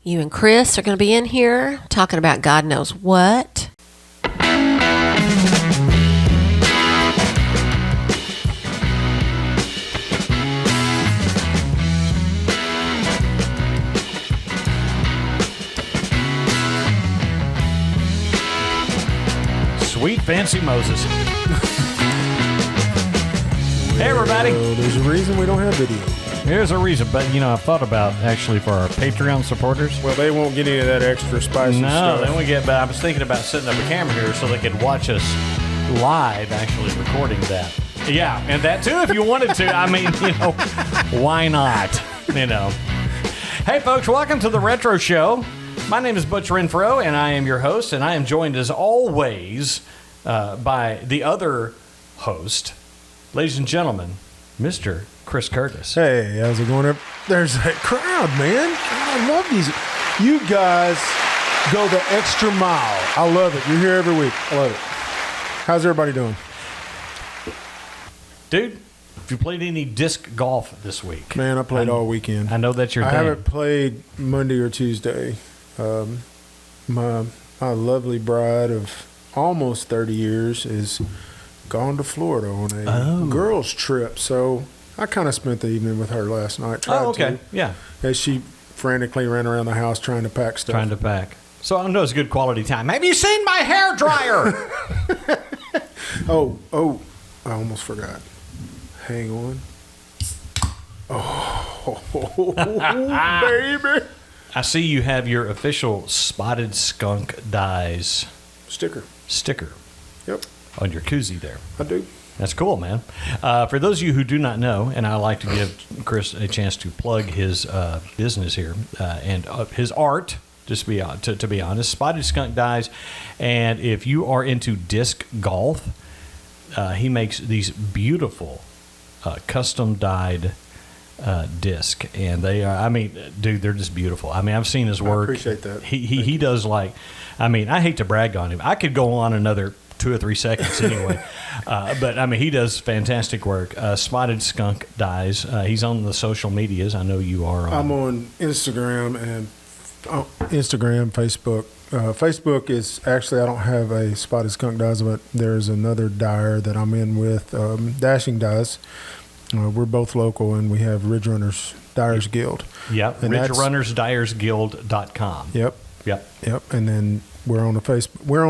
You and Chris are going to be in here talking about God knows what. Sweet Fancy Moses. Hey, everybody. There's a reason we don't have video. There's a reason, but I've thought about actually for our Patreon supporters. Well, they won't get any of that extra spicy stuff. No, they won't get. But I was thinking about setting up a camera here so they could watch us live, actually recording that. Yeah, and that too, if you wanted to. I mean, why not? Hey, folks, welcome to the Retro Show. My name is Butch Renfro, and I am your host, and I am joined as always by the other host, ladies and gentlemen, Mr. Chris Curtis. Hey, how's it going? There's that crowd, man. I love these. You guys go the extra mile. I love it. You're here every week. I love it. How's everybody doing? Dude, have you played any disc golf this week? Man, I played all weekend. I know that's your thing. I haven't played Monday or Tuesday. My lovely bride of almost 30 years is gone to Florida on a girls' trip, so I kind of spent the evening with her last night. Yeah. As she frantically ran around the house trying to pack stuff. So I know it's a good quality time. Have you seen my hair dryer? Oh, I almost forgot. Hang on. Oh, baby. I see you have your official Spotted Skunk Dyes Sticker. Yep. On your koozie there. I do. That's cool, man. For those of you who do not know, and I like to give Chris a chance to plug his business here and his art, just to be honest, Spotted Skunk Dyes. And if you are into disc golf, he makes these beautiful custom dyed disc, and they are, dude, they're just beautiful. I've seen his work. I appreciate that. He does I hate to brag on him. I could go on another 2 or 3 seconds anyway. But he does fantastic work. Spotted Skunk Dyes. He's on the social medias. I know you are. I'm on Instagram and Facebook. Facebook is actually, I don't have a Spotted Skunk Dyes, but there's another dyer that I'm in with, Dashing Dyes. We're both local, and we have Ridge Runners Dyers Guild. Yep, RidgeRunnersDyersGuild.com. Yep. And then we're on the Facebooks. You're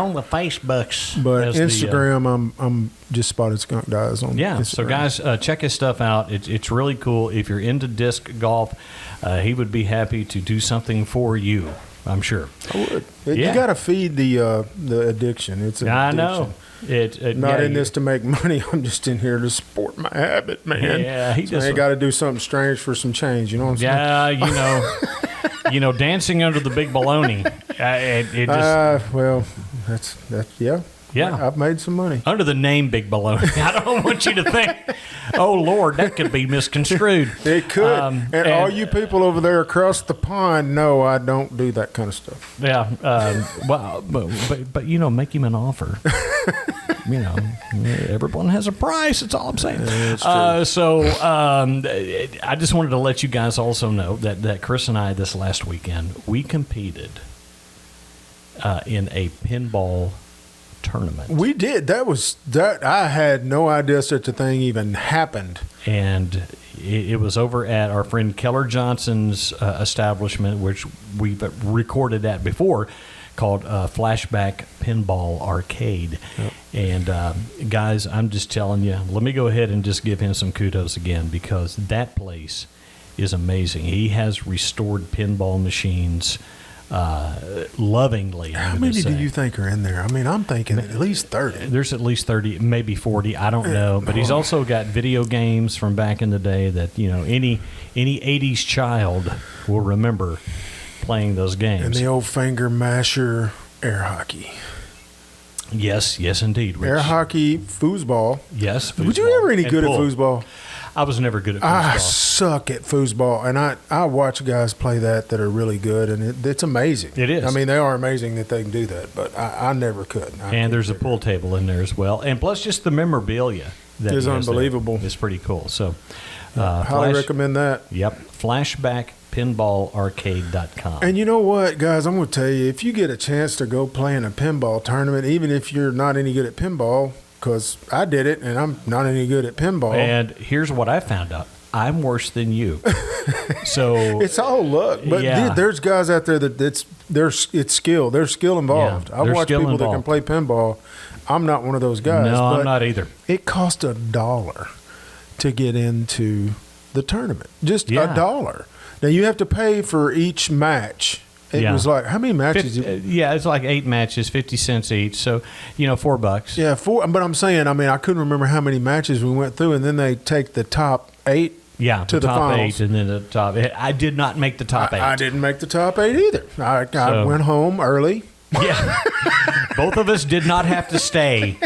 on the Facebooks. But Instagram, I'm just Spotted Skunk Dyes on Instagram. So guys, check his stuff out. It's really cool. If you're into disc golf, he would be happy to do something for you, I'm sure. I would. You got to feed the addiction. It's an addiction. I know. Not in this to make money. I'm just in here to support my habit, man. Yeah, he does. I got to do something strange for some change. You know what I'm saying? Yeah, dancing under the big baloney. It just. Well, that's yeah. Yeah, I've made some money under the name Big Baloney. I don't want you to think, oh Lord, that could be misconstrued. It could. And all you people over there across the pond know I don't do that kind of stuff. Yeah. Well, but make him an offer. Everyone has a price. That's all I'm saying. Yeah, I just wanted to let you guys also know that Chris and I this last weekend we competed in a pinball tournament. We did. That I had no idea such a thing even happened. And it was over at our friend Keller Johnson's establishment, which we've recorded at before, called Flashback Pinball Arcade. Yep. And guys, I'm just telling you, let me go ahead and just give him some kudos again, because that place is amazing. He has restored pinball machines lovingly. How many do you think are in there? I'm thinking at least 30. There's at least 30, maybe 40. I don't know. But he's also got video games from back in the day that, any 80s child will remember playing those games. And the old finger masher air hockey. Yes, indeed. Rich. Air hockey, foosball. Yes, foosball. Were you ever any good at foosball? I was never good at foosball. I suck at foosball, and I watch guys play that are really good, and it's amazing. It is. They are amazing that they can do that, but I never could. And there's a pool table in there as well, and plus just the memorabilia. That is unbelievable. It's pretty cool. So, Highly recommend that. Yep. Flashbackpinballarcade.com. And you know what, guys? I'm going to tell you, if you get a chance to go play in a pinball tournament, even if you're not any good at pinball, because I did it and I'm not any good at pinball. And here's what I found out. I'm worse than you. So it's all luck. But dude, there's guys out there that it's skill. There's skill involved. Yeah, I've watched people that can play pinball. I'm not one of those guys. No, I'm not either. It cost $1 to get into the tournament. Just $1. Now you have to pay for each match. It was like, how many matches? It's like 8 matches, 50 cents each. So, $4. Yeah, 4. But I'm saying, I couldn't remember how many matches we went through, and then they take the top 8 to the top finals. 8, and then the top. I did not make the top 8. I didn't make the top 8 either. I went home early. Yeah. Both of us did not have to stay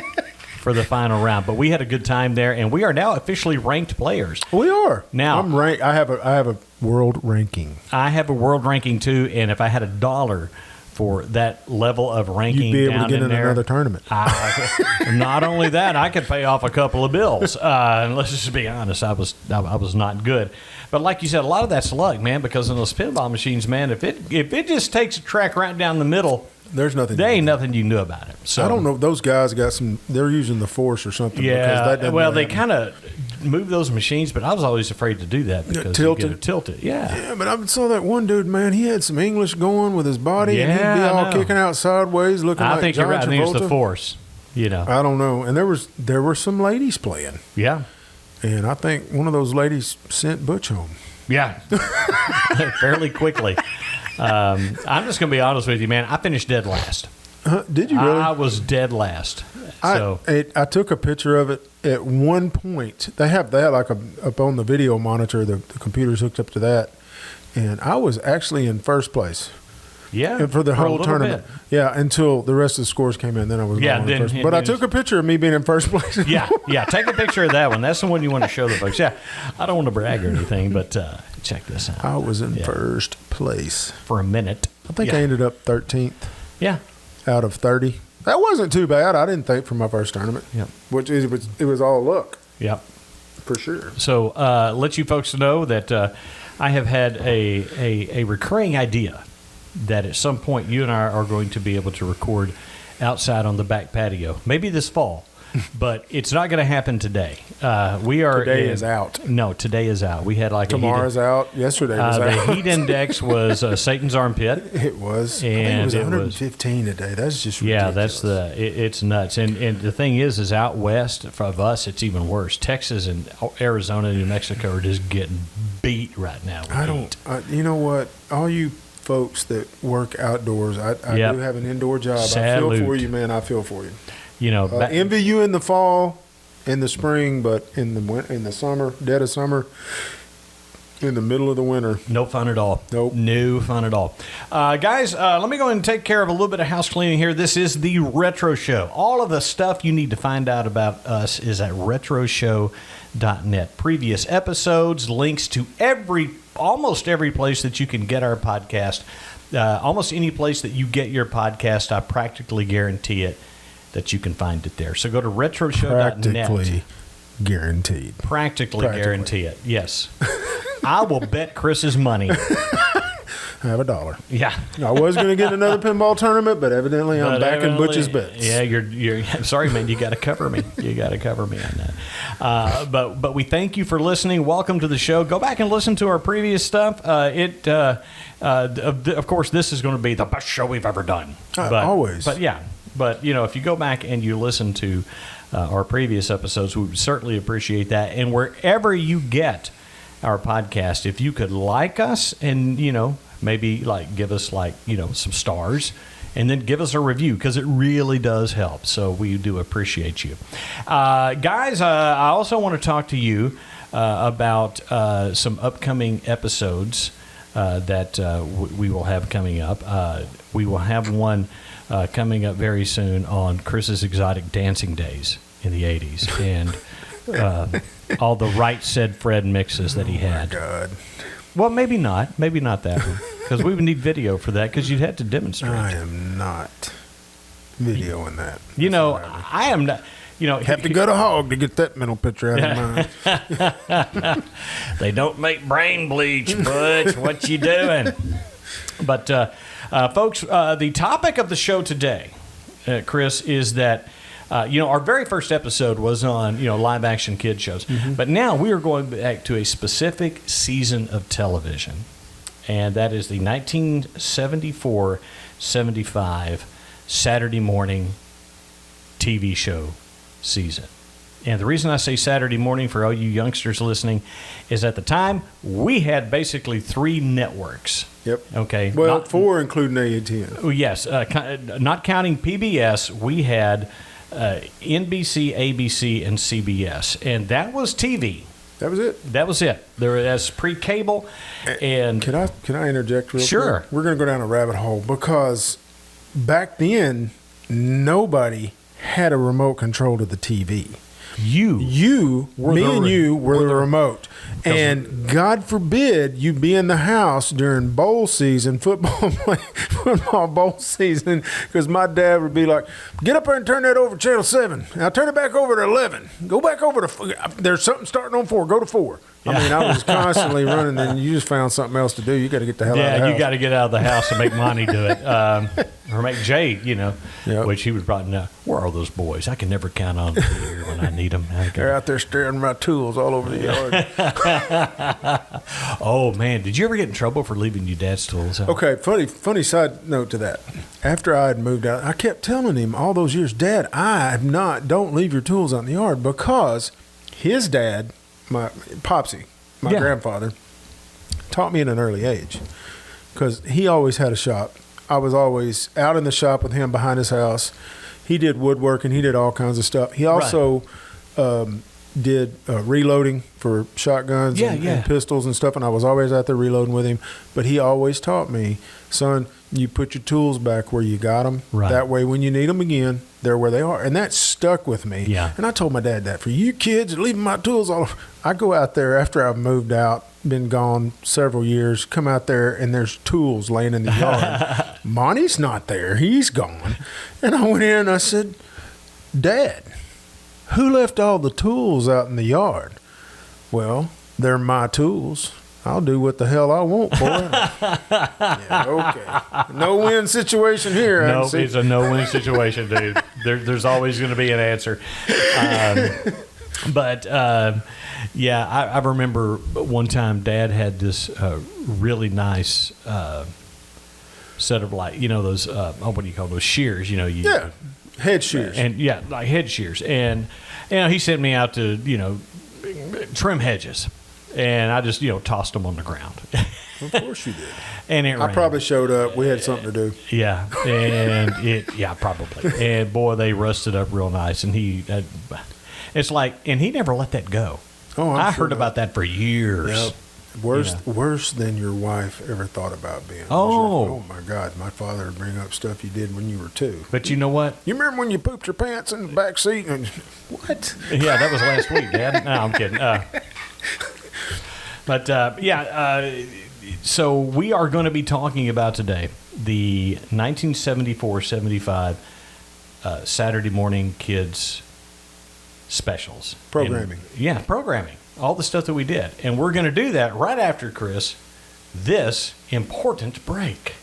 for the final round, but we had a good time there, and we are now officially ranked players. We are. Now I'm ranked. I have a world ranking. I have a world ranking too, and if I had $1 for that level of ranking, you'd be able down to get in there, another tournament. Not only that, I could pay off a couple of bills. And let's just be honest, I was not good. But like you said, a lot of that's luck, man. Because in those pinball machines, man, if it just takes a track right down the middle, there's nothing. There ain't nothing you can do about it. So I don't know. Those guys got some. They're using the force or something. Yeah. Because they kind of move those machines, but I was always afraid to do that because you get it tilted. Yeah. Yeah, but I saw that one dude, man. He had some English going with his body, and he'd be all kicking out sideways, looking like think John you're right. Travolta. I think it's the force. I don't know. And there were some ladies playing. Yeah. And I think one of those ladies sent Butch home. Yeah. Fairly quickly. I'm just going to be honest with you, man. I finished dead last. Did you really? I was dead last. So I took a picture of it at one point. They had like up on the video monitor, the computer's hooked up to that, and I was actually in first place. Yeah, for the whole tournament. Bit. Yeah, until the rest of the scores came in, then I was in first. But I took a picture of me being in first place. Yeah, take a picture of that one. That's the one you want to show the folks. Yeah, I don't want to brag or anything, but check this out. I was in first place for a minute. I think I ended up 13th. Yeah, out of 30. That wasn't too bad. I didn't think for my first tournament. Yep. Which it was all luck. Yep. For sure. So let you folks know that I have had a recurring idea that at some point you and I are going to be able to record outside on the back patio, maybe this fall, but it's not going to happen today. Today is out. No, today is out. We had like tomorrow's out. Yesterday was out. The heat index was Satan's armpit. It was. And I think it was 115 today. That's just ridiculous. Yeah, that's it's nuts. And the thing is out west of us, it's even worse. Texas and Arizona and New Mexico are just getting beat right now. You know what? All you folks that work outdoors, I do have an indoor job. Salute. I feel for you, man. I feel for you. Envy you in the fall, in the spring, but in the summer, dead of summer, in the middle of the winter, no fun at all. Nope, no fun at all. Guys, let me go ahead and take care of a little bit of house cleaning here. This is the Retro Show. All of the stuff you need to find out about us is at retroshow.net. Previous episodes, links to almost every place that you can get our podcast. Almost any place that you get your podcast, I practically guarantee it that you can find it there. So go to retroshow.net. Practically guarantee it. Yes. I will bet Chris's money. I have $1. Yeah. I was going to get another pinball tournament, but evidently I'm backing Butch's bets. Yeah, I'm sorry, man. You got to cover me. You got to cover me on that. But we thank you for listening. Welcome to the show. Go back and listen to our previous stuff. Of course, this is going to be the best show we've ever done. Always. But yeah. But, if you go back and you listen to our previous episodes, we would certainly appreciate that. And wherever you get our podcast, if you could like us and, maybe give us some stars and then give us a review, because it really does help. So we do appreciate you. Guys, I also want to talk to you about some upcoming episodes that we will have coming up. We will have one coming up very soon on Chris's exotic dancing days in the 80s and all the Right Said Fred mixes that he had. Oh, my God. Well, maybe not that one, because we would need video for that, because you'd have to demonstrate. I am not videoing that. I am not. Have to go to Hog to get that mental picture out of mind. They don't make brain bleach, Butch. What you doing? But, folks, the topic of the show today, Chris, is that, our very first episode was on, live action kid shows. Mm-hmm. But now we are going back to a specific season of television. And that is the 1974-75 Saturday morning TV show season. And the reason I say Saturday morning for all you youngsters listening is at the time we had basically 3 networks. Yep. Okay. Well, 4 including AT&T. Oh, yes. Not counting PBS, we had NBC, ABC, and CBS. And that was TV. That was it. That was it. That's pre-cable. And Can I interject real Sure. quick? We're going to go down a rabbit hole because back then nobody had a remote control to the TV. Me and you were the remote. And God forbid you be in the house during bowl season, football bowl season, because my dad would be like, get up there and turn that over to channel 7. Now turn it back over to 11. Go back over to, there's something starting on 4. Go to 4. I mean, I was constantly running, and you just found something else to do. You got to get the hell out of the house. Yeah, you got to get out of the house and make Monty do it. Or make Jay, yep. Which he would probably know. Where are those boys? I can never count on them here when I need them. They're out there staring my tools all over the yard. Oh, man. Did you ever get in trouble for leaving your dad's tools out? Okay, funny side note to that. After I had moved out, I kept telling him all those years, Dad, don't leave your tools out in the yard, because his dad, my Popsy, my grandfather, taught me at an early age, because he always had a shop. I was always out in the shop with him behind his house. He did woodworking. He did all kinds of stuff. He also did reloading for shotguns and pistols and stuff, and I was always out there reloading with him. But he always taught me, son, you put your tools back where you got them. Right. That way when you need them again, they're where they are. And that stuck with me. Yeah. And I told my dad that, for you kids leaving my tools all over. I go out there after I've moved out, been gone several years, come out there and there's tools laying in the yard. Monty's not there. He's gone. And I went in and I said, Dad, who left all the tools out in the yard? Well, they're my tools. I'll do what the hell I want, boy. Yeah, okay. No-win situation here. No, it's a no-win situation, dude. There's always going to be an answer. But I remember one time Dad had this really nice set of those, what do you call those, shears, head shears. And like head shears. And, he sent me out to, trim hedges. And I just, tossed them on the ground. Of course you did. And I probably showed up. We had something to do. Yeah. And probably. And boy, they rusted up real nice. And it's like, and he never let that go. Oh, I heard about that for years. Yep. Worse than your wife ever thought about being. Oh my God! My father would bring up stuff you did when you were 2. But you know what? You remember when you pooped your pants in the back seat? And what? Yeah, that was last week, Dad. No, I'm kidding. So we are going to be talking about today the 1974-75 Saturday morning kids specials. Programming. Programming. All the stuff that we did. And we're going to do that right after, Chris, this important break.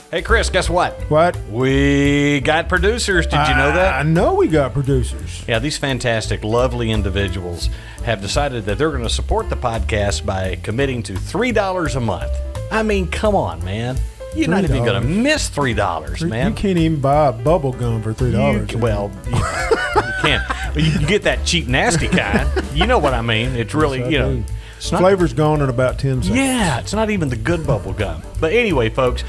Hey, Chris, guess what? What? We got producers. Did you know that? I know we got producers. Yeah, these fantastic, lovely individuals have decided that they're going to support the podcast by committing to $3 a month. I mean, come on, man. You're not even going to miss $3, man. You can't even buy a bubble gum for $3. You can't. Well, you can get that cheap, nasty kind. You know what I mean? It's really, it's not, flavor's gone in about 10 seconds. Yeah, it's not even the good bubble gum. But anyway, folks,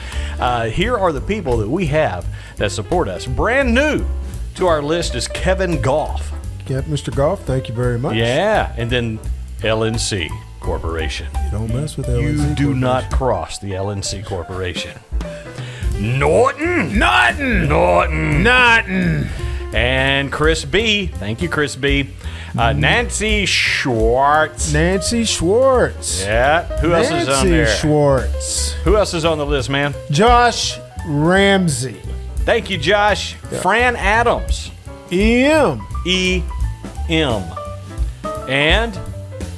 here are the people that we have that support us. Brand new to our list is Kevin Goff. Yeah, Mr. Goff, thank you very much. Yeah, and then LNC Corporation. You don't mess with LNC You do not cross the LNC Corporation. Norton. And Chris B. Thank you, Chris B. Nancy Schwartz. Yeah. Who else is on there? Nancy Schwartz. Who else is on the list, man? Josh Ramsey. Thank you, Josh. Yeah. Fran Adams. EM. And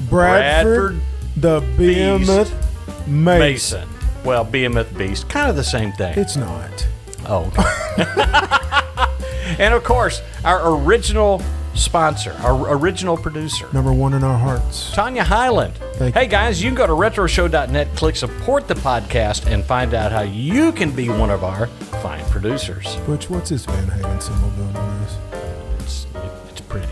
Bradford the Behemoth Mason. Well, Behemoth Beast, kind of the same thing. It's not. Oh, okay. And of course, our original sponsor, our original producer, Number one in our hearts. Tanya Highland. Thank Hey guys, you can go to retroshow.net, click support the podcast, and find out how you can be one of our fine producers. Butch, what's this Van Halen symbol doing on this? It's pretty.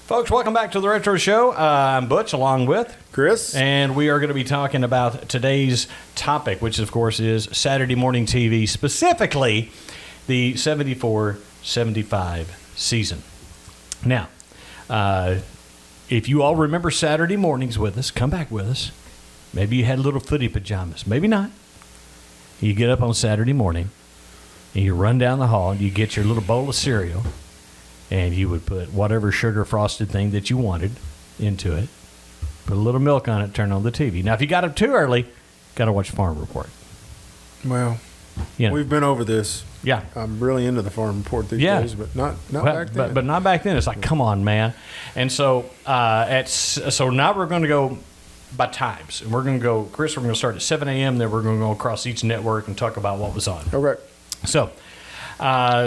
Folks, welcome back to the Retro Show. I'm Butch, along with Chris. and we are going to be talking about today's topic, which of course is Saturday morning TV, specifically the 74-75 season. Now, if you all remember Saturday mornings with us, come back with us. Maybe you had little footy pajamas. Maybe not. You get up on Saturday morning, and you run down the hall, and you get your little bowl of cereal, and you would put whatever sugar frosted thing that you wanted into it, put a little milk on it, turn on the TV. Now, if you got up too early, got to watch Farm Report. Well, You know, we've been over this. yeah. I'm really into the Farm Report these Yeah. days, but not Well, back then. But not back then. It's like, come on, man. And so so now we're going to go by times. And we're going to go, Chris, we're going to start at 7 a.m., then we're going to go across each network and talk about what was on. Okay. So,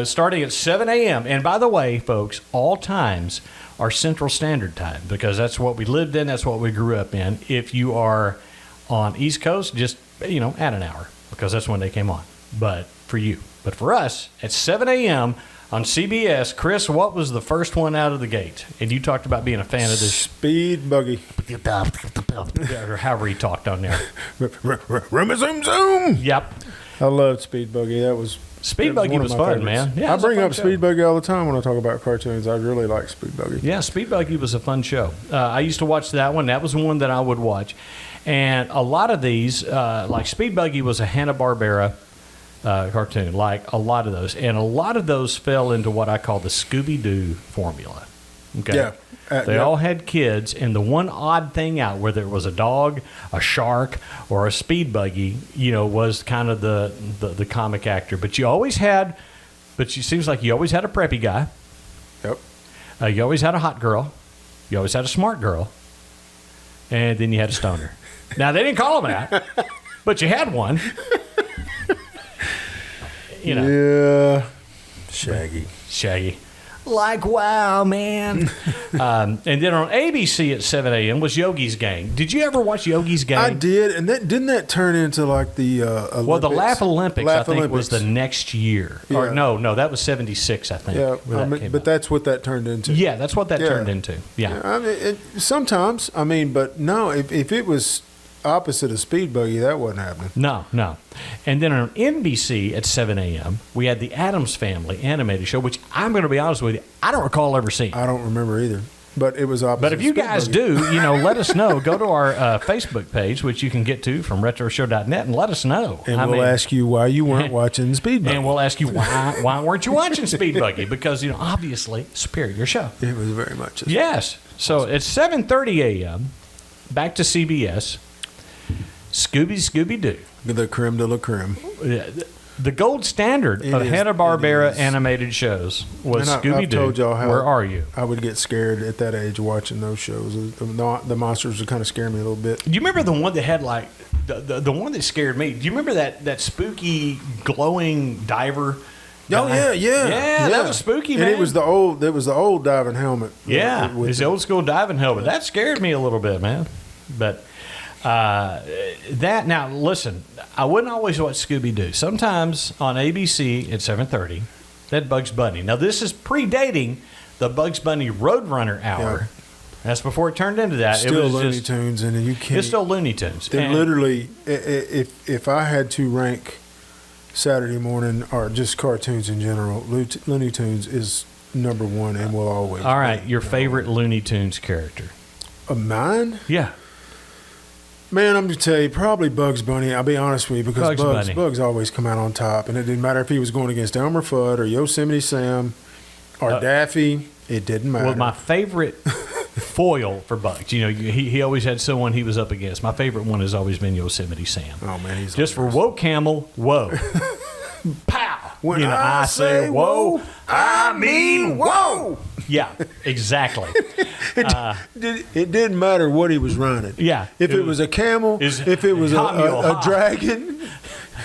starting at 7 a.m., and by the way, folks, all times are Central Standard Time because that's what we lived in, that's what we grew up in. If you are on East Coast, just, add an hour because that's when they came on. But for you. But for us, at 7 a.m. on CBS, Chris, what was the first one out of the gate? And you talked about being a fan of this. Speed Buggy. Or however he talked on there. Zoom zoom. Yep. I loved Speed Buggy. That was Speed Buggy one of was my fun, favorites. man. Yeah, it I was a bring fun up show. Speed Buggy all the time when I talk about cartoons. I really like Speed Buggy. Yeah, Speed Buggy was a fun show. I used to watch that one. That was one that I would watch. And a lot of these, like Speed Buggy was a Hanna-Barbera cartoon, like a lot of those. And a lot of those fell into what I call the Scooby-Doo formula. Okay? Yeah. They yeah. all had kids, and the one odd thing out, whether it was a dog, a shark, or a speed buggy, was kind of the comic actor. But you always had, it seems like you always had a preppy guy. Yep. You always had a hot girl. You always had a smart girl. And then you had a stoner. Now, they didn't call them that, but you had one. Yeah. Shaggy. Like, wow, man. And then on ABC at 7 a.m. was Yogi's Gang. Did you ever watch Yogi's Gang? I did, and didn't that turn into like the Olympics? Well, the Laugh Olympics, I think, was Olympics. the next year. Yeah. Or no, that was 76, I think. Yeah, when that came but out. that's what that turned into. Yeah, that's what that Yeah. turned into. Yeah. I mean, sometimes, but no, if it was opposite of Speed Buggy, that wasn't happening. No. And then on NBC at 7 a.m., we had the Addams Family animated show, which I'm going to be honest with you, I don't recall ever seeing. I don't remember either, but it was opposite. But if you of Speed guys Buggy. do, let us know. Go to our Facebook page, which you can get to from retroshow.net, and let us know. And we'll ask you why you weren't watching Speed Buggy. And we'll ask you why weren't you watching Speed Buggy? Because, obviously, superior show. It was very much. Yes. So it's 7:30 a.m., back to CBS, Scooby-Doo. The creme de la creme. The gold standard It of is- Hanna-Barbera it is. animated shows was And I've Scooby-Doo. told y'all how Where are you? I would get scared at that age watching those shows. The monsters would kind of scare me a little bit. Do you remember the one that had like the one that scared me? Do you remember that spooky glowing diver? Oh guy? yeah. That was spooky, man. And it was the old diving helmet. Yeah, with his old school diving helmet. That scared me a little bit, man. But now listen, I wouldn't always watch Scooby-Doo. Sometimes on ABC at 7:30, that Bugs Bunny. Now this is predating the Bugs Bunny Roadrunner hour. Yeah. That's before it turned into that. Still it was Looney just, Tunes, and you can't. It's still Looney Tunes. They And- literally, if I had to rank Saturday morning or just cartoons in general, Looney Tunes is number one and will always. All right, be. your favorite Looney Tunes character? Of mine? Yeah. Man, I'm going to tell you, probably Bugs Bunny. I'll be honest with you, because Bugs Bunny. Bugs always come out on top. And it didn't matter if he was going against Elmer Fudd or Yosemite Sam or Daffy. It didn't matter. Well, my favorite foil for Bugs, he always had someone he was up against. My favorite one has always been Yosemite Sam. Oh, man. He's Just for whoa, camel, whoa. Pow. When you know, I say whoa, I mean whoa. Yeah, exactly. It didn't matter what he was running. Yeah. If it was a camel, if it was a dragon,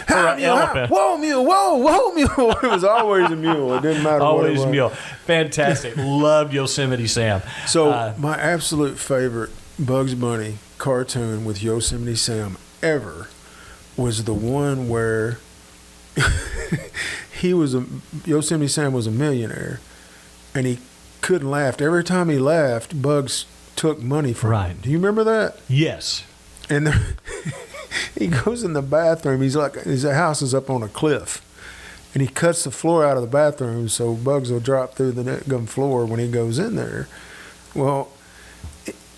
or an elephant. Whoa, mule, whoa, mule. It was always a mule. It didn't matter what it was. Always mule. Fantastic. Loved Yosemite Sam. So my absolute favorite Bugs Bunny cartoon with Yosemite Sam ever was the one where Yosemite Sam was a millionaire, and he couldn't laugh. Every time he laughed, Bugs took money from him. Do you remember that? Yes. And he goes in the bathroom. His house is up on a cliff, and he cuts the floor out of the bathroom so Bugs will drop through the netgum floor when he goes in there. Well,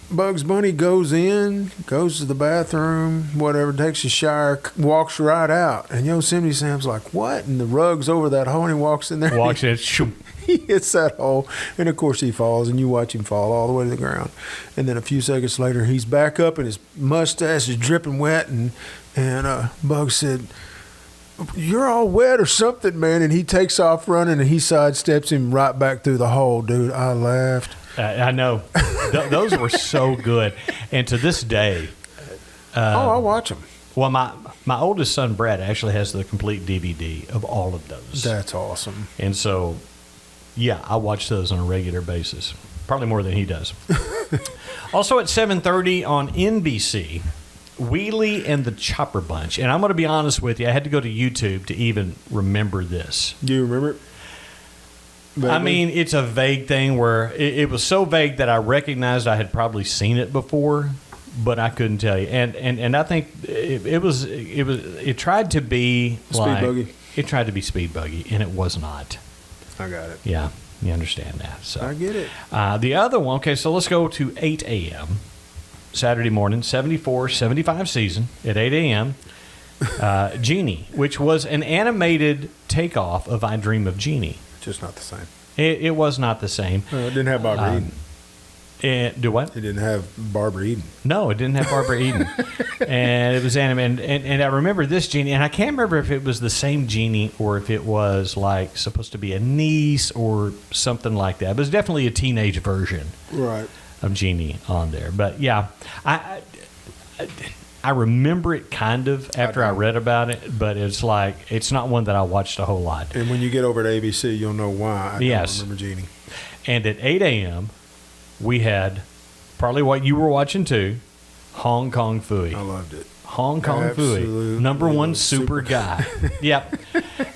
Bugs Bunny goes to the bathroom, whatever, takes a shower, walks right out. And Yosemite Sam's like, what? And the rug's over that hole, and he walks in there. Walks in, shoom. He hits that hole, and of course he falls, and you watch him fall all the way to the ground. And then a few seconds later, he's back up, and his mustache is dripping wet, and Bugs said, you're all wet or something, man. And he takes off running, and he sidesteps him right back through the hole. Dude, I laughed. I know. Those were so good. And to this day... I watch them. Well, my oldest son, Brad, actually has the complete DVD of all of those. That's awesome. And so, yeah, I watch those on a regular basis. Probably more than he does. Also at 7:30 on NBC, Wheelie and the Chopper Bunch. And I'm going to be honest with you, I had to go to YouTube to even remember this. Do you remember it? I mean, it's a vague thing where it was so vague that I recognized I had probably seen it before, but I couldn't tell you. And I think it tried to be Speed Buggy. It tried to be Speed Buggy, and it was not. I got it. Yeah, you understand that. So I get it. The other one, okay, so let's go to 8 a.m. Saturday morning, 74, 75 season at 8 a.m. Genie, which was an animated takeoff of I Dream of Jeannie. Just not the same. It was not the same. It didn't have Barbara Eden. Do what? It didn't have Barbara Eden. No, it didn't have Barbara Eden. And it was animated. And I remember this Genie, and I can't remember if it was the same Genie or if it was like supposed to be a niece or something like that. But it was definitely a teenage version of Genie on there. But yeah, I remember it kind of after I read about it, but it's like it's not one that I watched a whole lot. And when you get over to ABC, you'll know why I don't remember Genie. And at 8 a.m., we had partly what you were watching too, Hong Kong Phooey. I loved it. Hong Kong Phooey, number one super guy. Yep.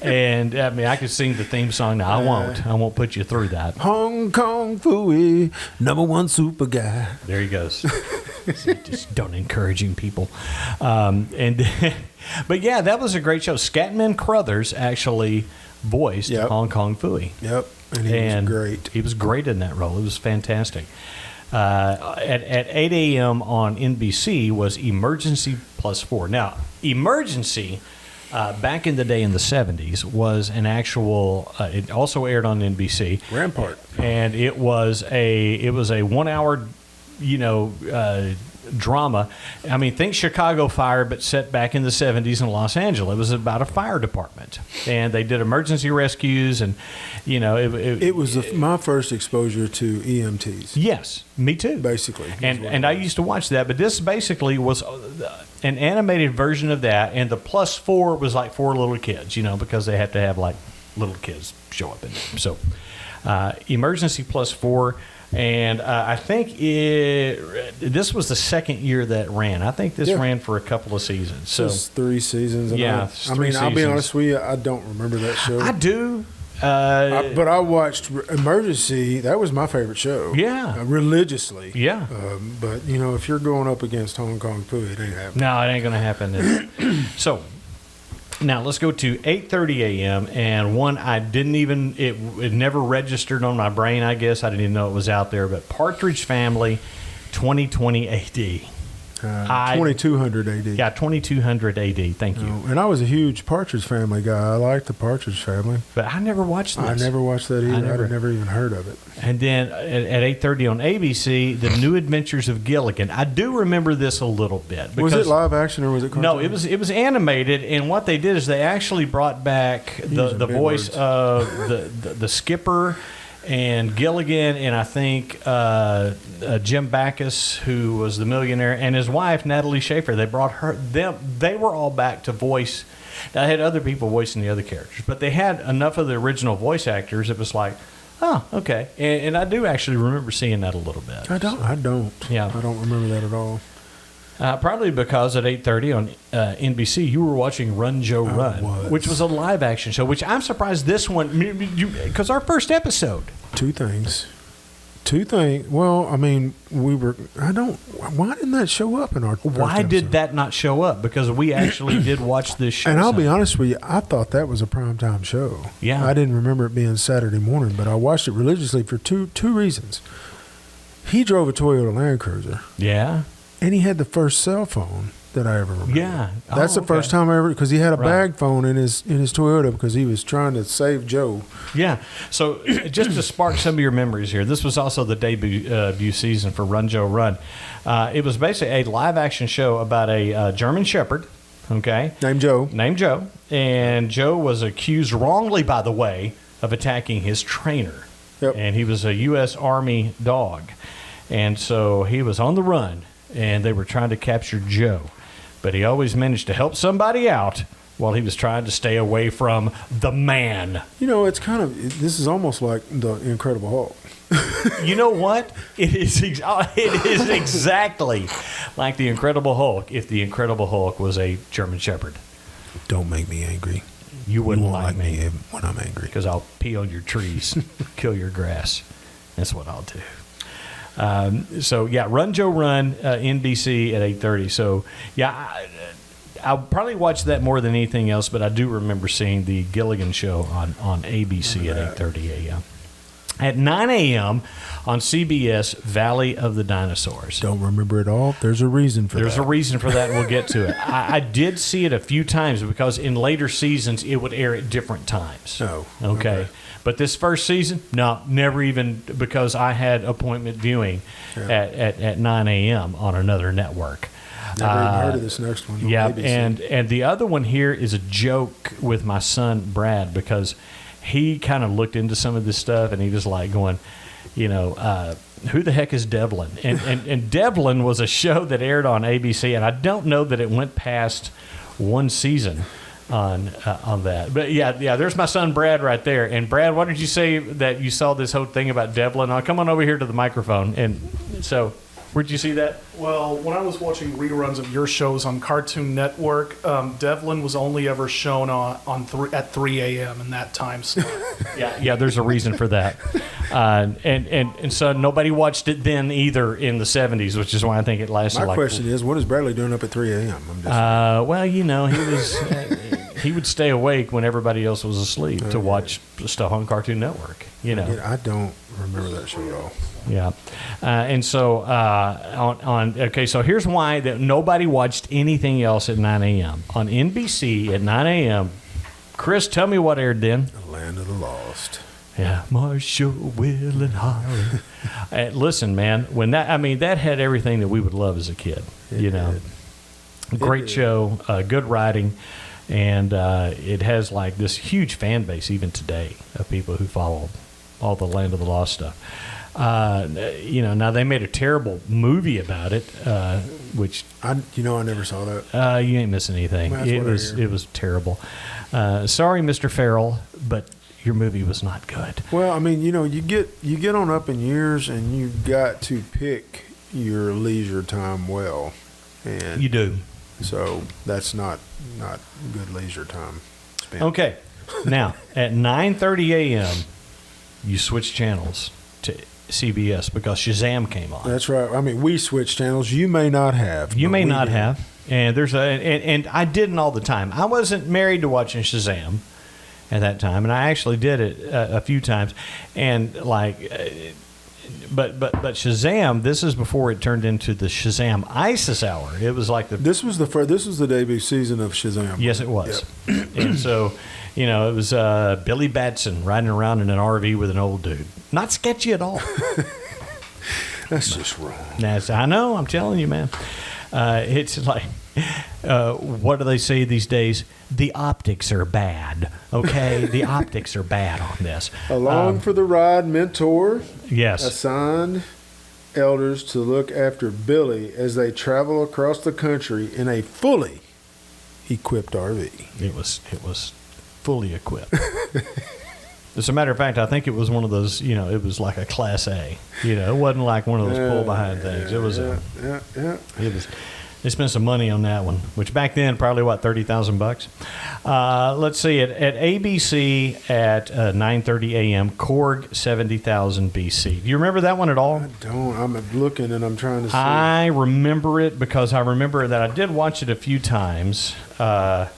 And I mean, I could sing the theme song now. I won't put you through that. Hong Kong Phooey, number one super guy. There he goes. Just don't encouraging people. But yeah, that was a great show. Scatman Crothers actually voiced Hong Kong Phooey. Yep. And he was great. He was great in that role. It was fantastic. At 8 a.m. on NBC was Emergency +4. Now, Emergency, back in the day in the 70s, was an actual. It also aired on NBC. Rampart. And it was a 1 hour, drama. I mean, think Chicago Fire, but set back in the 70s in Los Angeles. It was about a fire department, and they did emergency rescues, and it was my first exposure to EMTs. Yes, me too. Basically, and I used to watch that, but this basically was an animated version of that, and the +4 was like 4 little kids, because they had to have like little kids show up in there. So, Emergency +4. And I think this was the second year that ran. I think this ran for a couple of seasons. So 3 seasons. And I'll be honest with you, I don't remember that show. I do. But I watched Emergency. That was my favorite show. Yeah. Religiously. Yeah. But, if you're going up against Hong Kong Phooey, it ain't happening. No, it ain't going to happen. So, now let's go to 8:30 a.m. and one I didn't even it never registered on my brain. I guess I didn't even know it was out there. But Partridge Family, 2020 AD. 2200 AD. Yeah, 2200 AD. Thank you. And I was a huge Partridge Family guy. I liked the Partridge Family. But I never watched this. I never watched that either. I'd never even heard of it. And then at 8:30 on ABC, The New Adventures of Gilligan. I do remember this a little bit. Was it live action or was it cartoon? No, it was animated. And what they did is they actually brought back the voice of the skipper and Gilligan, and I think Jim Backus, who was the millionaire, and his wife Natalie Schaefer. They brought them. They were all back to voice. Now, I had other people voicing the other characters, but they had enough of the original voice actors. It was like, oh, okay. And I do actually remember seeing that a little bit. I don't. Yeah, I don't remember that at all. Probably because at 8:30 on NBC, you were watching Run, Joe, Run, which was a live action show, which I'm surprised this one, because our first episode. Two things. Well, I mean, why didn't that show up in our first Why did episode? that not show up? Because we actually did watch this show. And I'll be honest with you, I thought that was a primetime show. Yeah. I didn't remember it being Saturday morning, but I watched it religiously for two reasons. He drove a Toyota Land Cruiser. Yeah. And he had the first cell phone that I ever remember. Yeah. That's the first time I ever, because he had a bag phone in his Toyota because he was trying to save Joe. Yeah. So just to spark some of your memories here, this was also the debut season for Run, Joe, Run. It was basically a live action show about a German Shepherd, okay? Named Joe. And Joe was accused wrongly, by the way, of attacking his trainer. Yep. And he was a U.S. Army dog. And so he was on the run, and they were trying to capture Joe. But he always managed to help somebody out while he was trying to stay away from the man. You know, this is almost like the Incredible Hulk. You know what? It is exactly like the Incredible Hulk if the Incredible Hulk was a German Shepherd. Don't make me angry. You wouldn't won't like me when I'm angry. because I'll pee on your trees, kill your grass. That's what I'll do. So yeah, Run, Joe, Run, NBC at 8:30. So yeah, I'll probably watch that more than anything else. But I do remember seeing the Gilligan show on ABC at 8:30 a.m. At 9 a.m. on CBS, Valley of the Dinosaurs. Don't remember it all. There's a reason for that. There's a reason for that. We'll get to it. I did see it a few times because in later seasons it would air at different times. Oh, okay. But this first season, no, never even, because I had appointment viewing at 9 a.m. on another network. Never even heard of this next one. Yeah, and the other one here is a joke with my son Brad, because he kind of looked into some of this stuff and he was like going, you know, who the heck is Devlin? And Devlin was a show that aired on ABC, and I don't know that it went past one season on that. But yeah, there's my son Brad right there. And Brad, what did you say that you saw this whole thing about Devlin? Come on over here to the microphone. And so, where'd you see that? Well, when I was watching reruns of your shows on Cartoon Network, Devlin was only ever shown at 3 a.m. in that time slot. Yeah, there's a reason for that. And so nobody watched it then either in the 70s, which is why I think it lasted. My question is, what is Bradley doing up at 3 a.m.? Well, you know, he was he would stay awake when everybody else was asleep to watch stuff on Cartoon Network. You know, I don't remember that show at all. Yeah, and so so here's why that nobody watched anything else at 9 a.m. on NBC at 9 a.m. Chris, tell me what aired then. The Land of the Lost. Yeah, Marshall, Will, and Holly. Listen, man, when that had everything that we would love as a kid. Great show, good writing, and it has like this huge fan base even today of people who follow all the Land of the Lost stuff. Now they made a terrible movie about it, which I never saw that. You ain't missing anything. It was terrible. Sorry, Mr. Farrell, but your movie was not good. Well, I mean, you get on up in years, and you got to pick your leisure time well, and you do. So that's not good leisure time spent. Okay, now at 9:30 a.m. you switch channels to CBS because Shazam came on. That's right. I mean, we switched channels. You may not have. You may not have. And and I didn't all the time. I wasn't married to watching Shazam at that time, and I actually did it a few times. And like but Shazam. This is before it turned into the Shazam ISIS Hour. It was like This was the debut season of Shazam. Yes, it was. Yep. And so, it was Billy Batson riding around in an RV with an old dude. Not sketchy at all. That's just wrong. I know. I'm telling you, man. It's like, what do they say these days? The optics are bad. Okay, the optics are bad on this. Along for the ride, mentor. Yes. Assigned elders to look after Billy as they travel across the country in a fully equipped RV. It was fully equipped. As a matter of fact, I think it was one of those, it was like a Class A. It wasn't like one of those pull-behind things. It was They spent some money on that one, which back then probably $30,000. Let's see it at ABC at 9:30 a.m. Korg 70,000 BC. Do you remember that one at all? I don't. I'm looking and I'm trying to see. I remember it because I remember that I did watch it a few times. And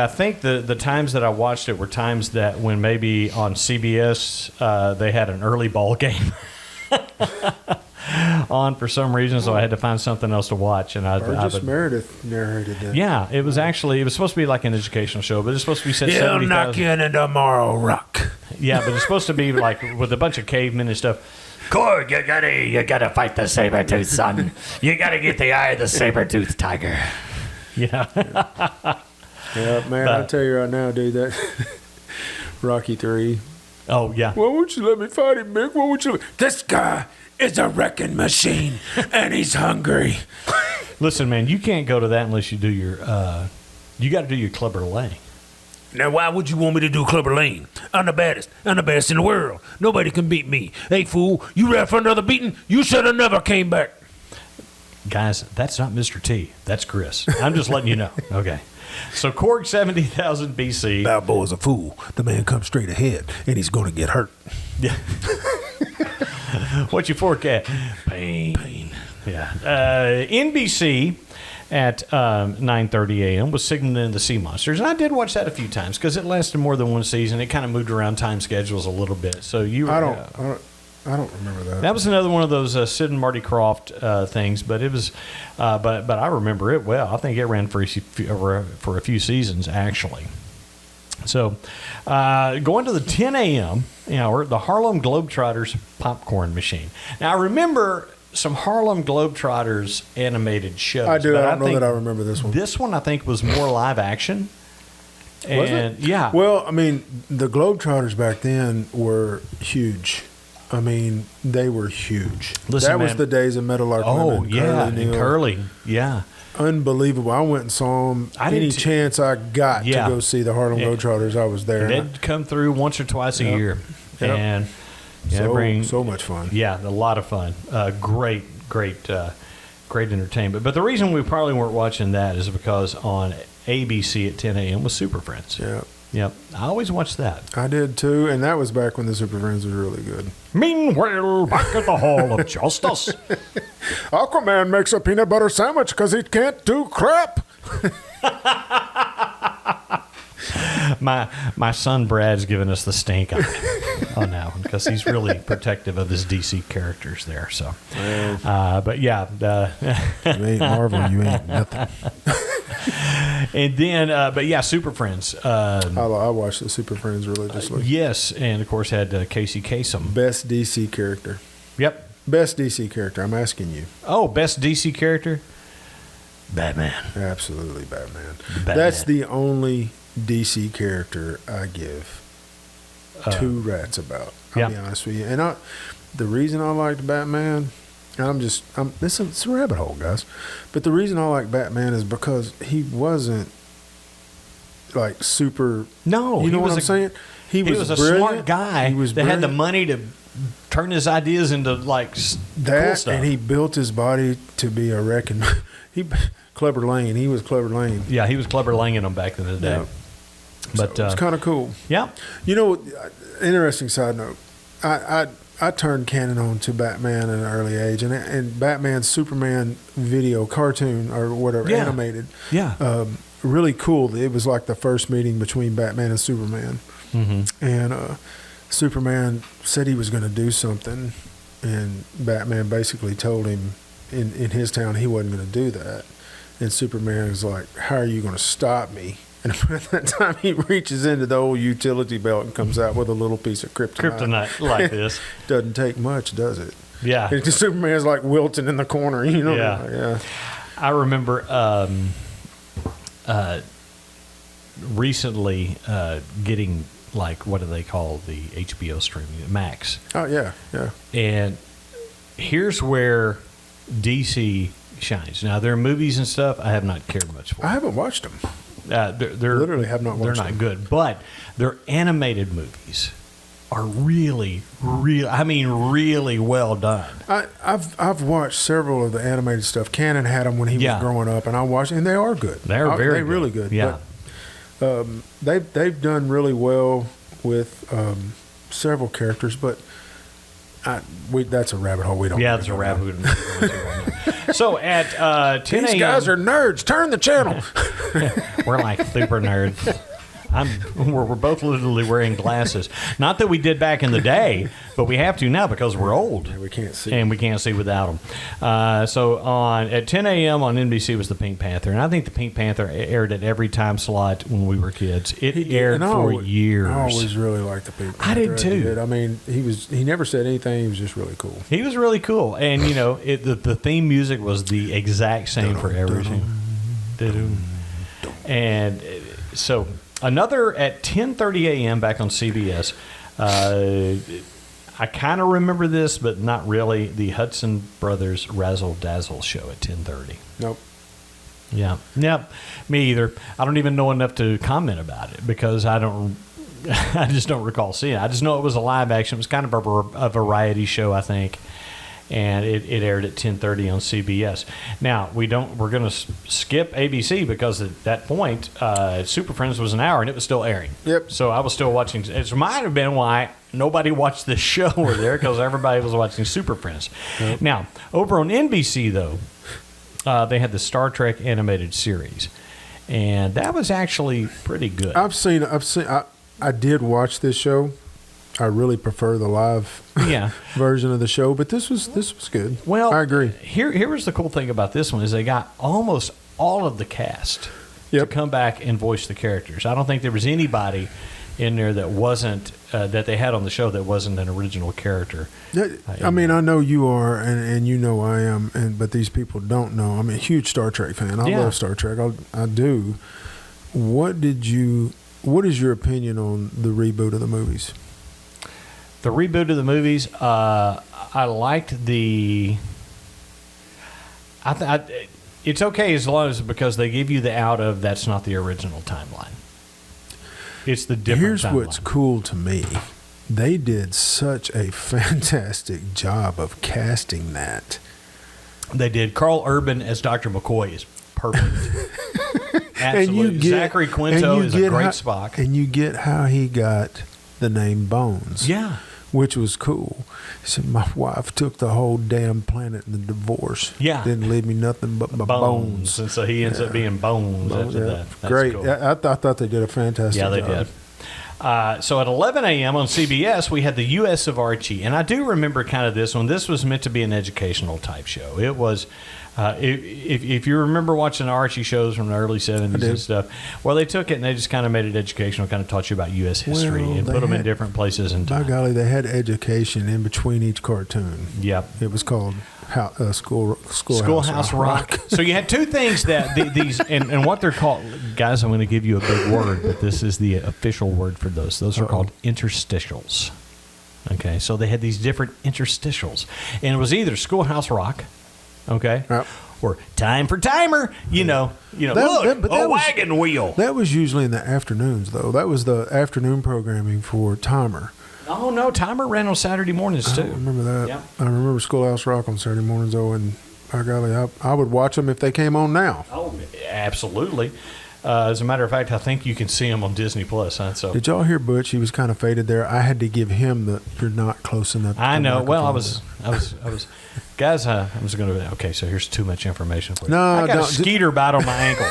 I think the times that I watched it were times that when maybe on CBS they had an early ball game on for some reason, so I had to find something else to watch. And Burgess Meredith narrated that. Yeah, it was supposed to be like an educational show, but it's supposed to be set 70,000. He'll knock you into tomorrow, Rock. Yeah, but it's supposed to be like with a bunch of cavemen and stuff. Korg, you gotta fight the saber-toothed son. You gotta get the eye of the saber-toothed tiger. Yeah. Yeah, man, I'll tell you right now, dude, that Rocky 3. Oh, yeah. Why won't you let me fight him, Mick? Why won't you This guy is a wrecking machine, and he's hungry. Listen, man, you can't go to that unless you do your, you got to do your Clubber Lang. Now, why would you want me to do Clubber Lang? I'm the baddest. I'm the best in the world. Nobody can beat me. Hey, fool, you ready for another beating? You should have never came back. Guys, that's not Mr. T. That's Chris. I'm just letting you know. Okay. So Korg 70,000 BC. Balboa's a fool. The man comes straight ahead, and he's going to get hurt. Yeah. What's your forecast? Pain. Yeah. NBC at 9:30 a.m. was signaling the Sea Monsters, and I did watch that a few times because it lasted more than one season. It kind of moved around time schedules a little bit. So I don't remember that. That was another one of those Sid and Marty Krofft things, but it was, but I remember it well. I think it ran for a few seasons actually. So, going to the 10 a.m. hour, the Harlem Globetrotters popcorn machine. Now, I remember some Harlem Globetrotters animated shows. I do. But I don't know that I remember this one. This one, I think, was more live action. Was it? Yeah. Well, I mean, the Globetrotters back then were huge. I mean, they were huge. Listen, that was man. the days of Meadowlark Women. Oh, yeah. Curly, Neal. Curly. Yeah. Unbelievable. I went and saw them. Any chance I got to go see the Harlem Globetrotters, I was there. They'd come through once or twice a year. Yep. And so much fun. Yeah, a lot of fun. Great entertainment. But the reason we probably weren't watching that is because on ABC at 10 a.m. was Super Friends. Yeah. Yep. I always watched that. I did too, and that was back when the Super Friends was really good. Meanwhile, back at the Hall of Justice. Aquaman makes a peanut butter sandwich because he can't do crap. My son Brad's giving us the stink eye on that one because he's really protective of his DC characters there. So, but yeah, you ain't Marvel, you ain't nothing. And then, but yeah, Super Friends. I watched the Super Friends religiously. Yes, and of course had Casey Kasem. Best DC character. Yep. Best DC character. I'm asking you. Oh, best DC character. Batman. Absolutely, Batman. That's the only DC character I give two rats about. I'll be honest with you. And the reason I liked Batman, it's a rabbit hole, guys. But the reason I like Batman is because he wasn't like super. No, you know what I'm saying? He was a brilliant. smart guy. He was that had the brilliant. money to turn his ideas into like that, cool stuff. And he built his body to be a wrecking. Clubber Lang. He was Clubber Lang. Yeah, he was Clubber Langing them back in the day. Yeah. But so it's kind of cool. Yeah. You know, interesting side note. I turned canon on to Batman at an early age, and Batman's Superman video cartoon or whatever animated. Yeah. Really cool. It was like the first meeting between Batman and Superman. Mm-hmm. And Superman said he was going to do something, and Batman basically told him in his town he wasn't going to do that. And Superman was like, "How are you going to stop me?" And at that time, he reaches into the old utility belt and comes out with a little piece of kryptonite. Kryptonite like this. Doesn't take much, does it? Yeah. And Superman's like wilting in the corner, you know? Yeah. Like, yeah. I remember recently getting, like, what do they call the HBO streaming? Max. Oh, yeah, yeah. And here's where DC shines. Now, there are movies and stuff I have not cared much for. I haven't watched them. They're Literally have not watched They're not them. good, but their animated movies are really well done. I've watched several of the animated stuff. Cannon had them when he was growing up, and I watched, and they are good. They're really good. Yeah, but, they've done really well with several characters, but that's a rabbit hole we don't. Yeah, that's a rabbit hole. So at 10 a.m. These guys are nerds. Turn the channel. We're like super nerds. We're both literally wearing glasses. Not that we did back in the day, but we have to now because we're old. Yeah, we can't see. And we can't see without them. So at 10 a.m. on NBC was the Pink Panther. And I think the Pink Panther aired at every time slot when we were kids. It aired for years. I always really liked the Pink Panther. I did too. I mean, he never said anything. He was just really cool. He was really cool. And, the theme music was the exact same for everything. And so another at 10:30 a.m. back on CBS. I kind of remember this, but not really. The Hudson Brothers Razzle Dazzle show at 10:30. Nope. Yeah. Yep. Me either. I don't even know enough to comment about it because I just don't recall seeing it. I just know it was a live action. It was kind of a variety show, I think. And it aired at 10:30 on CBS. Now we're going to skip ABC because at that point, Super Friends was an hour and it was still airing. Yep. So I was still watching. It might have been why nobody watched this show over there because everybody was watching Super Friends. Yep. Now over on NBC though, they had the Star Trek animated series, and that was actually pretty good. I did watch this show. I really prefer the live version of the show, but this was good. Well, I agree. Here was the cool thing about this one is they got almost all of the cast to come back and voice the characters. I don't think there was anybody in there that wasn't that they had on the show that wasn't an original character. I mean, I know you are, and you know I am, but these people don't know. I'm a huge Star Trek fan. I love Star Trek. I do. What is your opinion on the reboot of the movies? The reboot of the movies, I liked the. It's okay as long as because they give you the out of that's not the original timeline. It's the different. Here's timeline. What's cool to me: they did such a fantastic job of casting that. They did. Carl Urban as Dr. McCoy is perfect. Absolutely. Zachary Quinto is a great Spock, and you get how he got the name Bones. Yeah. Which was cool. He said, my wife took the whole damn planet in the divorce. Yeah. Didn't leave me nothing but my bones. And so he ends up being Bones after that. That's great. Cool. I thought they did a fantastic job. Yeah, they did. So at 11 a.m. on CBS, we had the U.S. of Archie. And I do remember kind of this one. This was meant to be an educational type show. It was, if you remember watching Archie shows from the early 70s and stuff, well, they took it and they just kind of made it educational, kind of taught you about U.S. history and put them in different places in time. By golly, they had education in between each cartoon. Yep. It was called Schoolhouse Rock. So you had two things that these and what they're called, guys. I'm going to give you a big word, but this is the official word for those. Those are called interstitials. Okay, so they had these different interstitials, and it was either Schoolhouse Rock, okay, or Time for Timer. Wagon wheel. That was usually in the afternoons, though. That was the afternoon programming for Timer. Oh, no, Timer ran on Saturday mornings, too. I remember that. Yep. I remember Schoolhouse Rock on Saturday mornings, though, and by golly, I would watch them if they came on now. Oh, absolutely. As a matter of fact, I think you can see them on Disney Plus. Huh? So did y'all hear Butch? He was kind of faded there. I had to give him the "you're not close enough." I know. Well, I was. Guys, I was going to. Okay, so here's too much information for you. No, I got a skeeter bite on my ankle.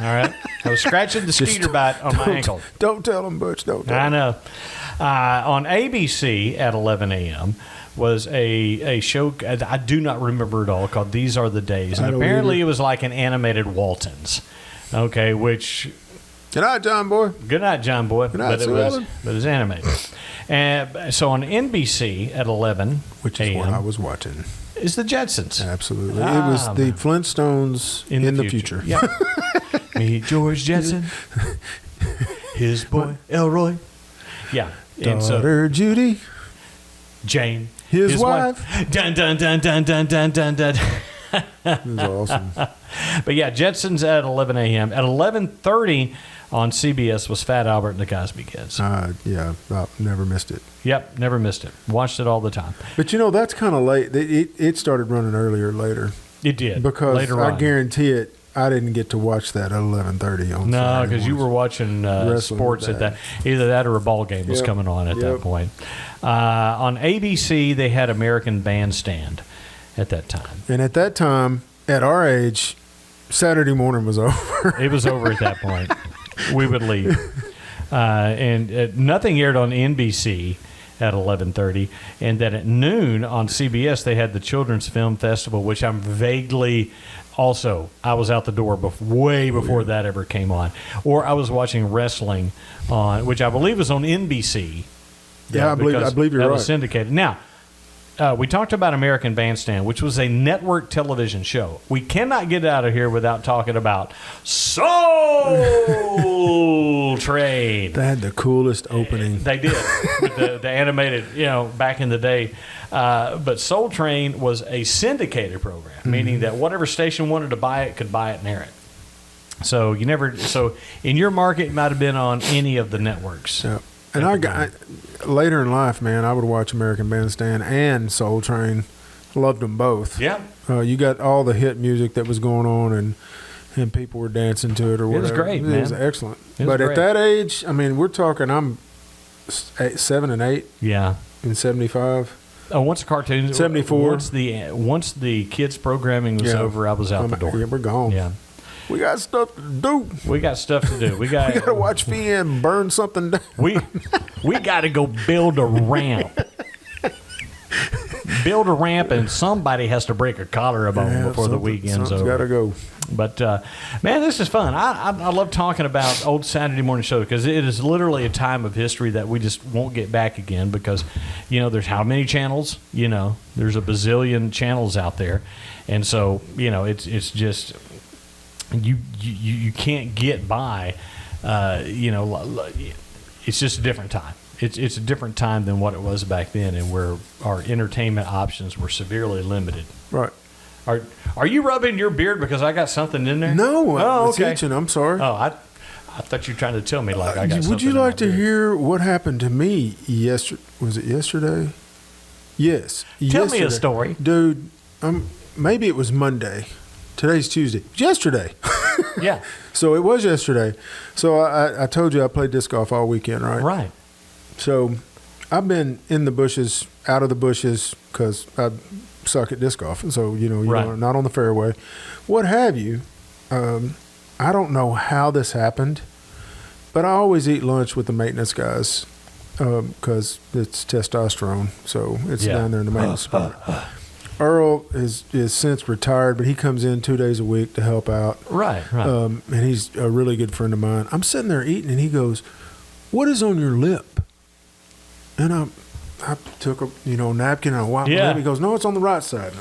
All right, I was scratching the skeeter bite on my ankle. Don't tell him, Butch. Don't tell him. I know. On ABC at 11 a.m. was a show, I do not remember it all, called These Are the Days. And I don't apparently either. it was like an animated Waltons. Okay, which... Good night, John Boy. Good night, John Boy. Good night, but Sue Ellen. it was animated. And so on NBC at 11 Which is what I a.m. was watching. is the Jetsons. Absolutely. Ah, it was the man. Flintstones in the future. Yeah. Meet George Jetson, his boy Elroy. Yeah. And so Daughter Judy. Jane, His wife. Dun dun dun dun dun dun dun dun. It was awesome. But yeah, Jetsons at 11 a.m. At 11:30 on CBS was Fat Albert and the Cosby Kids. Yeah, I never missed it. Yep, never missed it. Watched it all the time. But that's kind of late. It started running earlier later. It did Because later I on. guarantee it, I didn't get to watch that at 11:30 on No, Saturday because you were mornings. watching Wrestling sports with at that. Either that or a ball game was Yep. coming on at that Yep. point. On ABC, they had American Bandstand at that time. And at that time, at our age, Saturday morning was over. It was over at that point. We would leave. And nothing aired on NBC at 11:30, and then at noon on CBS they had the Children's Film Festival, which I'm vaguely also I was out the door way before that ever came on, or I was watching wrestling on, which I believe was on NBC. Yeah, I because believe you're that right. was syndicated. Now, we talked about American Bandstand, which was a network television show. We cannot get out of here without talking about Soul Train. They had the coolest opening. They did. With the animated, back in the day. But Soul Train was a syndicated program, meaning that whatever station wanted to buy it could buy it and air it. So in your market, it might have been on any of the networks. Yeah. And later in life, man, I would watch American Bandstand and Soul Train. Loved them both. Yeah. You got all the hit music that was going on, and people were dancing to it or It was whatever. great, It man. was excellent. It was But great. at that age, I mean, we're talking. I'm 7 and 8 Yeah. in 75. Oh, once the cartoons 74. Once the kids programming was Yeah. over, I was out the door. Yeah, we're gone. Yeah. We got stuff to do. We got stuff to do. We got We got to watch VM burn something down. we got to go build a ramp. Build a ramp, and somebody has to break a collarbone before the weekend's over. Got to go. But man, this is fun. I love talking about old Saturday morning shows because it is literally a time of history that we just won't get back again because there's how many channels? There's a bazillion channels out there, and so it's just you can't get by. It's just a different time. It's a different time than what it was back then, and where our entertainment options were severely limited. Right. Are you rubbing your beard because I got something in there? No, Oh, it's okay. itching. I'm sorry. Oh, I thought you were trying to tell me like I got something. Would you in my like to beard. hear what happened to me yesterday? Was it yesterday? Yes. Tell me a yesterday. story. Dude, maybe it was Monday. Today's Tuesday. Yesterday. Yeah. So it was yesterday. So I told you I played disc golf all weekend, right? Right. So I've been in the bushes, out of the bushes, because I suck at disc golf. And so, Right. not on the fairway. What have you. I don't know how this happened, but I always eat lunch with the maintenance guys because it's testosterone. So it's Yeah. down there in the maintenance spot. Earl is since retired, but he comes in 2 days a week to help out. Right. Right. And he's a really good friend of mine. I'm sitting there eating, and he goes, "What is on your lip?" And I took a napkin and I wiped my Yeah. lip. He goes, "No, it's on the right side.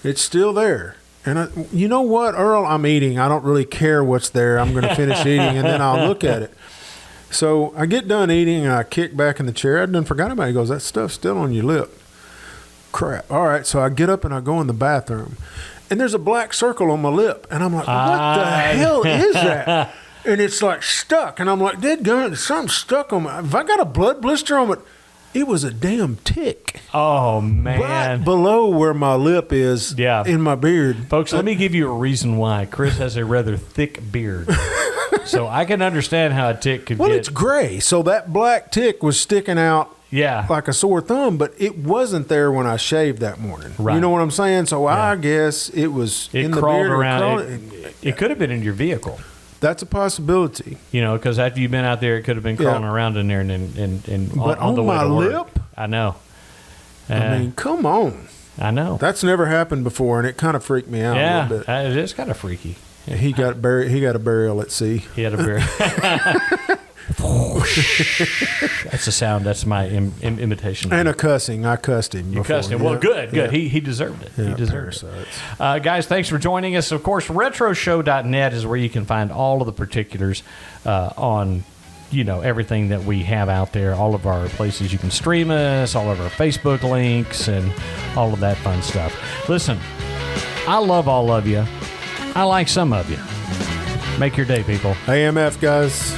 It's still there." And you know what, Earl? I'm eating. I don't really care what's there. I'm going to finish eating, and then I'll look at it. So I get done eating, and I kick back in the chair. I done forgot about it. He goes, "That stuff's still on your lip." Crap. All right. So I get up and I go in the bathroom, and there's a black circle on my lip. And I'm like, what the hell is that? And it's like stuck. And I'm like, dadgummit, something stuck on my, have I got a blood blister on it? It was a damn tick. Oh, man. Right below where my lip is Yeah. in my beard. Folks, let me give you a reason why. Chris has a rather thick beard. So I can understand how a tick could Well, get... it's gray. So that black tick was sticking out Yeah. like a sore thumb, but it wasn't there when I shaved that morning. Right. You know what I'm saying? So Yeah. I guess it was It in the crawled beard. around. Crawled, It could have been in your vehicle. That's a possibility. You know, because after you've been out there, it could have been crawling around in there and But on the way my to work. lip? I know. I mean, come on. I know. That's never happened before, and it kind of freaked me out a little bit. It is kind of freaky. He got a burial at sea. He had a very. That's the sound. That's my imitation. And a cussing. I cussed him. You cussed him. Well, good. He deserved it. Yeah, he deserved parasites. it. Guys, thanks for joining us. Of course, retroshow.net is where you can find all of the particulars on, everything that we have out there, all of our places you can stream us, all of our Facebook links, and all of that fun stuff. Listen, I love all of you. I like some of you. Make your day, people. AMF, guys.